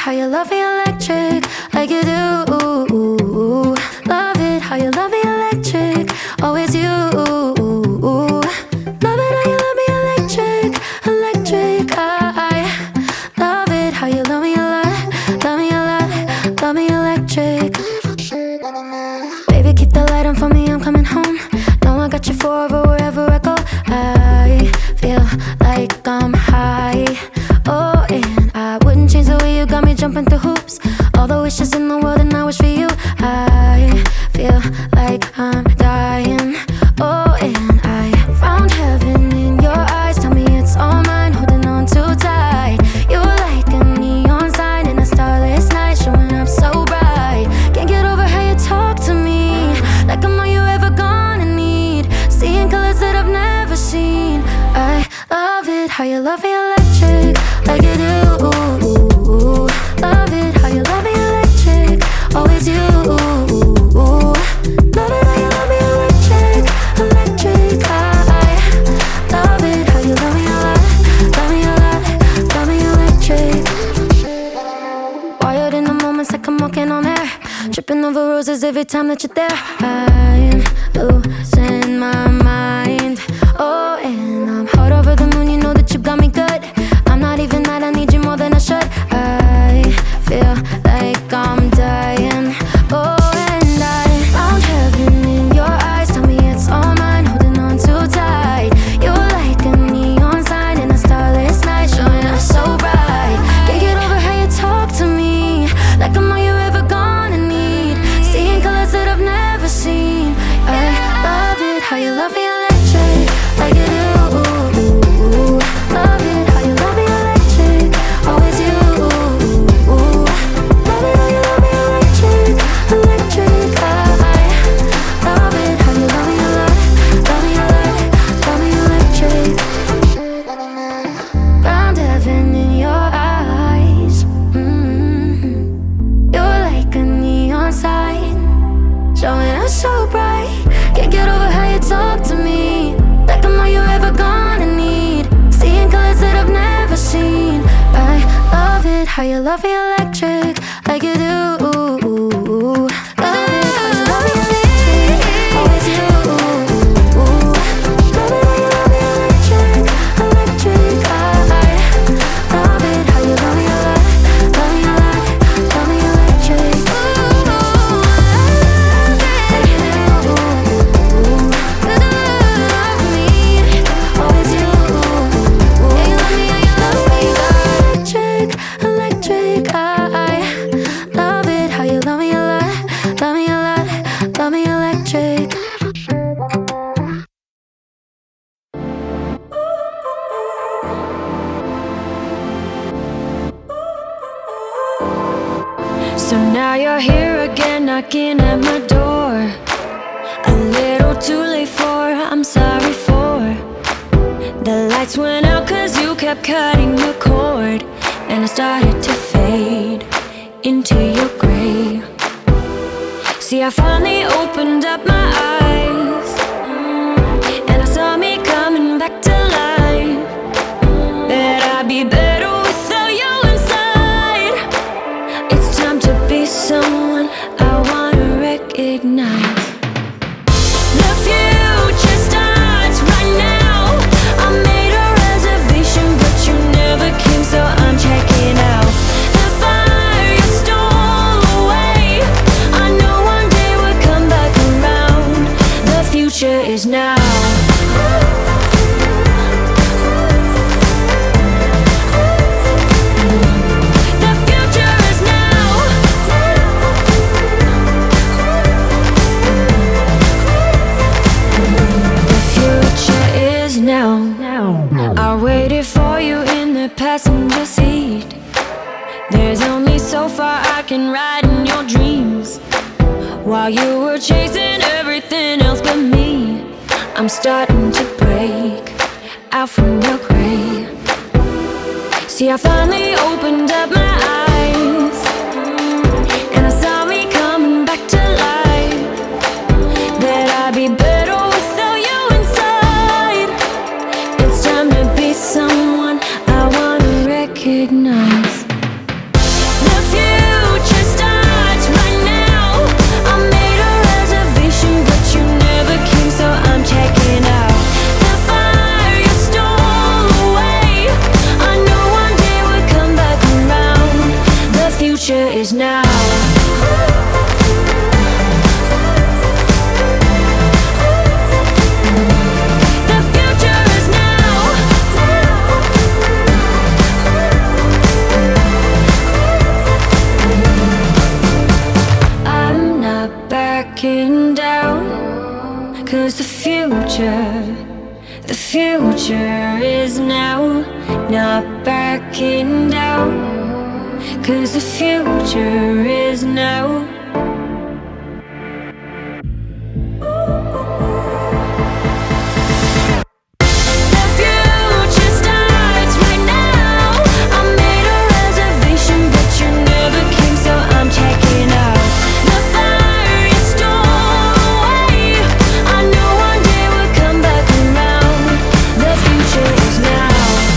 how you love me electric, like you do. Love it how you love me electric, always you. Love it how you love me electric, electric. I love it how you love me a lot, love me a lot, love me electric. Baby, keep the light on for me, I'm coming home. Know I got you forever wherever I go. I feel like I'm high. Oh, and I wouldn't change the way you got me jumping through hoops. All the wishes in the world and I wish for you. I feel like I'm dying. Oh, and I found heaven in your eyes. Tell me it's all mine, holding on too tight. You're like a neon sign in a starless night, showing up so bright. Can't get over how you talk to me, like I'm all you ever gonna need. Seeing colors that I've never seen. I love it how you love me electric, like you do. Love it how you love me electric, always you. Love it how you love me electric, electric. I love it how you love me a lot, love me a lot, love me electric. Wired in the moments like I'm walking on air, tripping over roses every time that you're there. I'm losing my mind. Oh, and I'm hot over the moon, you know that you got me good. I'm not even mad, I need you more than I should. I feel like I'm dying. Oh, and I found heaven in your eyes. Tell me it's all mine, holding on too tight. You're like a neon sign in a starless night, showing up so bright. Can't get over how you talk to me, like I'm all you ever gonna need. Seeing colors that I've never seen. I love it how you love me electric, like you do. Love it how you love me electric, always you. Love it how you love me electric, electric. I love it how you love me a lot, love me a lot, love me electric. Found heaven in your eyes. You're like a neon sign, showing up so bright. Can't get over how you talk to me, like I'm all you ever gonna need. Seeing colors that I've never seen. I love it how you love me electric, like you do. Love it how you love me electric, always you. Love it how you love me electric, electric. I love it how you love me a lot, love me a lot, love me electric. Like you do. Love me, always you. Yeah, you love me, yeah, you love me. Electric, electric. I love it how you love me a lot, love me a lot, love me electric. So now you're here again, knocking at my door. A little too late for, I'm sorry for. The lights went out cause you kept cutting the cord, and I started to fade into your gray. See, I finally opened up my eyes, and I saw me coming back to life. That I'd be better without you inside. It's time to be someone I wanna recognize. The future starts right now. I made a reservation, but you never came, so I'm checking out. The fire you stole away, I know one day we'll come back around. The future is now. The future is now. The future is now. I waited for you in the passenger seat. There's only so far I can ride in your dreams, while you were chasing everything else but me. I'm starting to break out from your gray. See, I finally opened up my eyes, and I saw me coming back to life. That I'd be better without you inside. It's time to be someone I wanna recognize. The is now. The future is now. I'm not backing down, 'cause the future is now. Not backing down, 'cause the future is now.